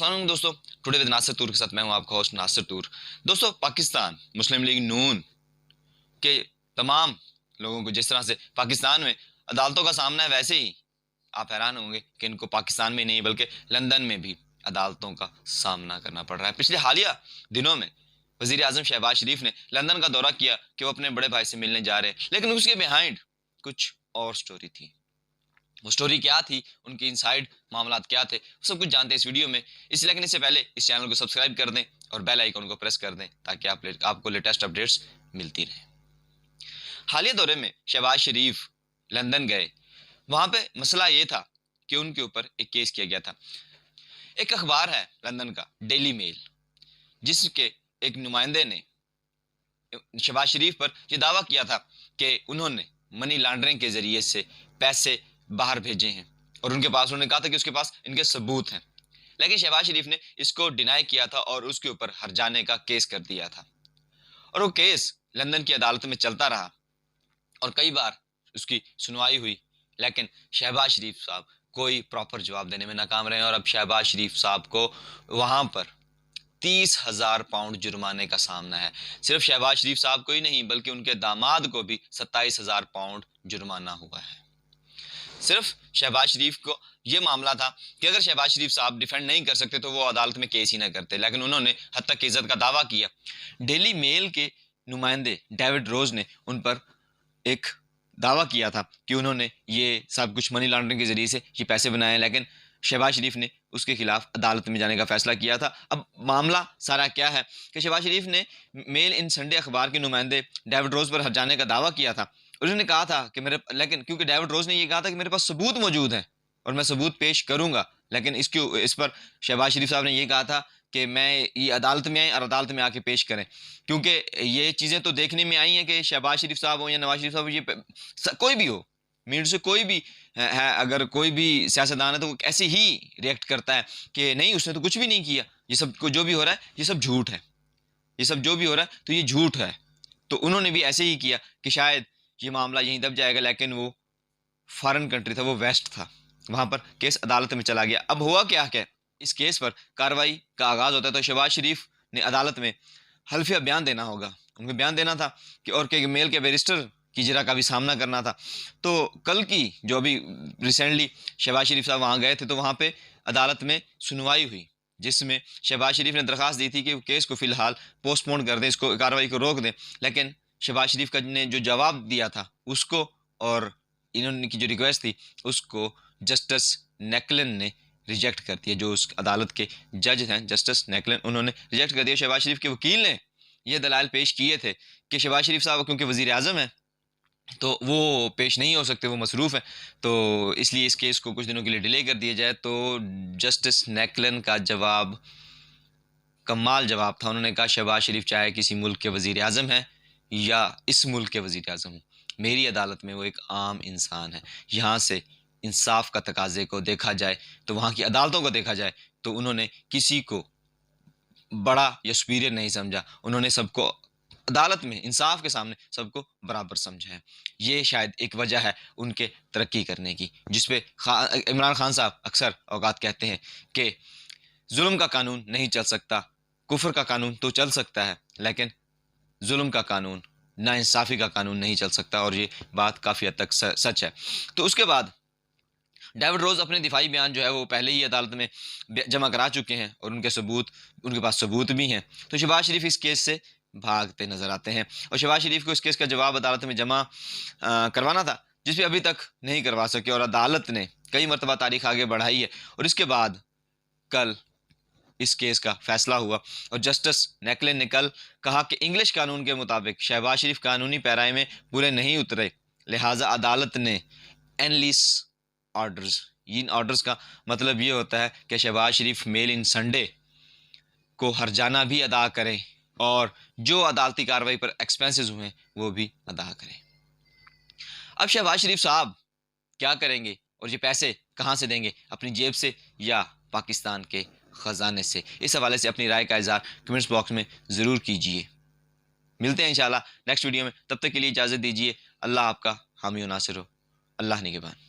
السلام علیکم دوستو، ٹوڈے ود ناصر طور کے ساتھ میں ہوں آپ کا ہوسٹ ناصر طور۔ دوستو، پاکستان مسلم لیگ نون کے تمام لوگوں کو جس طرح سے پاکستان میں عدالتوں کا سامنا ہے، ویسے ہی آپ حیران ہوں گے کہ ان کو پاکستان میں نہیں بلکہ لندن میں بھی عدالتوں کا سامنا کرنا پڑ رہا ہے۔ پچھلے حالیہ دنوں میں وزیر اعظم شہباز شریف نے لندن کا دورہ کیا کہ وہ اپنے بڑے بھائی سے ملنے جا رہے ہیں، لیکن اس کے بیہائنڈ کچھ اور سٹوری تھی۔ وہ سٹوری کیا تھی، ان کی انسائیڈ معاملات کیا تھے، وہ سب کچھ جانتے ہیں اس ویڈیو میں۔ لیکن اس سے پہلے اس چینل کو سبسکرائب کر دیں اور بیل آئیکن کو پریس کر دیں تاکہ آپ کو لیٹسٹ اپڈیٹس ملتی رہیں۔ حالیہ دورے میں شہباز شریف لندن گئے، وہاں پہ مسئلہ یہ تھا کہ ان کے اوپر ایک کیس کیا گیا تھا۔ ایک اخبار ہے لندن کا ڈیلی میل، جس کے ایک نمائندے نے شہباز شریف پر یہ دعویٰ کیا تھا کہ انہوں نے منی لانڈرنگ کے ذریعے سے پیسے باہر بھیجے ہیں، اور ان کے پاس انہوں نے کہا تھا کہ اس کے پاس ان کے ثبوت ہیں، لیکن شہباز شریف نے اس کو ڈینائی کیا تھا اور اس کے اوپر ہرجانے کا کیس کر دیا تھا، اور وہ کیس لندن کی عدالت میں چلتا رہا اور کئی بار اس کی سنوائی ہوئی، لیکن شہباز شریف صاحب کوئی پراپر جواب دینے میں ناکام رہے، اور اب شہباز شریف صاحب کو وہاں پر 30,000 پاؤنڈ جرمانے کا سامنا ہے۔ صرف شہباز شریف صاحب کو ہی نہیں بلکہ ان کے داماد کو بھی 27,000 پاؤنڈ جرمانہ ہوا ہے۔ صرف شہباز شریف کو یہ معاملہ تھا کہ اگر شہباز شریف صاحب ڈیفینڈ نہیں کر سکتے تو وہ عدالت میں کیس ہی نہ کرتے، لیکن انہوں نے حد تک عزت کا دعویٰ کیا۔ ڈیلی میل کے نمائندے ڈیوڈ روز نے ان پر ایک دعویٰ کیا تھا کہ انہوں نے یہ سب کچھ منی لانڈرنگ کے ذریعے سے یہ پیسے بنائے، لیکن شہباز شریف نے اس کے خلاف عدالت میں جانے کا فیصلہ کیا تھا۔ اب معاملہ سارا کیا ہے کہ شہباز شریف نے میل ان سنڈے اخبار کے نمائندے ڈیوڈ روز پر ہرجانے کا دعویٰ کیا تھا۔ انہوں نے کہا تھا کہ لیکن کیونکہ ڈیوڈ روز نے یہ کہا تھا کہ میرے پاس ثبوت موجود ہیں اور میں ثبوت پیش کروں گا، لیکن اس پر شہباز شریف صاحب نے یہ کہا تھا کہ میں یہ عدالت میں آئیں اور عدالت میں آ کے پیش کریں، کیونکہ یہ چیزیں تو دیکھنے میں آئی ہیں کہ شہباز شریف صاحب ہوں یا نواز شریف صاحب، یہ کوئی بھی ہو، میڈیا سے کوئی بھی ہے، اگر کوئی بھی سیاستدان ہے تو وہ ایسے ہی ریئیکٹ کرتا ہے کہ نہیں اس نے تو کچھ بھی نہیں کیا، یہ سب جو بھی ہو رہا ہے یہ سب جھوٹ ہے، یہ سب جو بھی ہو رہا ہے تو یہ جھوٹ ہے۔ تو انہوں نے بھی ایسے ہی کیا کہ شاید یہ معاملہ یہیں دب جائے گا، لیکن وہ فارن کنٹری تھا، وہ ویسٹ تھا، وہاں پر کیس عدالت میں چلا گیا۔ اب ہوا کیا کہ اس کیس پر کارروائی کا آغاز ہوتا ہے تو شہباز شریف نے عدالت میں حلفیہ بیان دینا ہوگا، ان کو بیان دینا تھا کہ اور کہ میل کے بیرسٹر کی اجرا کا بھی سامنا کرنا تھا۔ تو کل کی جو ابھی ریسنٹلی شہباز شریف صاحب وہاں گئے تھے تو وہاں پہ عدالت میں سنوائی ہوئی، جس میں شہباز شریف نے درخواست دی تھی کہ کیس کو فی الحال پوسٹ پون کر دیں، اس کو کارروائی کو روک دیں، لیکن شہباز شریف نے جو جواب دیا تھا اس کو اور انہوں کی جو ریکویسٹ تھی اس کو جسٹس نیکلن نے ریجیکٹ کر دیا۔ جو اس عدالت کے جج ہیں جسٹس نیکلن، انہوں نے ریجیکٹ کر دیا۔ شہباز شریف کے وکیل نے یہ دلائل پیش کیے تھے کہ شہباز شریف صاحب کیونکہ وزیر اعظم ہیں تو وہ پیش نہیں ہو سکتے، وہ مصروف ہیں، تو اس لیے اس کیس کو کچھ دنوں کے لیے ڈیلے کر دیا جائے۔ تو جسٹس نیکلن کا جواب کمال جواب تھا، انہوں نے کہا شہباز شریف چاہے کسی ملک کے وزیر اعظم ہیں یا اس ملک کے وزیر اعظم ہوں، میری عدالت میں وہ ایک عام انسان ہے، یہاں سے انصاف کا تقاضے کو دیکھا جائے تو وہاں کی عدالتوں کو دیکھا جائے تو انہوں نے کسی کو بڑا یا سپیریئر نہیں سمجھا، انہوں نے سب کو عدالت میں انصاف کے سامنے سب کو برابر سمجھا ہے۔ یہ شاید ایک وجہ ہے ان کے ترقی کرنے کی، جس پہ عمران خان صاحب اکثر اوقات کہتے ہیں کہ ظلم کا قانون نہیں چل سکتا، کفر کا قانون تو چل سکتا ہے لیکن ظلم کا قانون، ناانصافی کا قانون نہیں چل سکتا، اور یہ بات کافی حد تک سچ ہے۔ تو اس کے بعد ڈیوڈ روز اپنے دفاعی بیان جو ہے وہ پہلے ہی عدالت میں جمع کرا چکے ہیں اور ان کے پاس ثبوت بھی ہیں، تو شہباز شریف اس کیس سے بھاگتے نظر آتے ہیں، اور شہباز شریف کو اس کیس کا جواب عدالت میں جمع کروانا تھا، جس پہ ابھی تک نہیں کروا سکے، اور عدالت نے کئی مرتبہ تاریخ آگے بڑھائی ہے، اور اس کے بعد کل اس کیس کا فیصلہ ہوا، اور جسٹس نیکلن نے کل کہا کہ انگلش قانون کے مطابق شہباز شریف قانونی پیرائی میں پورے نہیں اترے، لہٰذا عدالت نے اینلیس آرڈرز، ان آرڈرز کا مطلب یہ ہوتا ہے کہ شہباز شریف میل ان سنڈے کو ہرجانہ بھی ادا کریں اور جو عدالتی کارروائی پر ایکسپینسز ہوئے وہ بھی ادا کریں۔ اب شہباز شریف صاحب کیا کریں گے اور یہ پیسے کہاں سے دیں گے، اپنی جیب سے یا پاکستان کے خزانے سے؟ اس حوالے سے اپنی رائے کا اظہار کمنٹس باکس میں ضرور کیجیے۔ ملتے ہیں انشاءاللہ نیکسٹ ویڈیو میں، تب تک کے لیے اجازت دیجیے۔ اللہ آپ کا حامی و ناصر ہو۔ اللہ نگہبان۔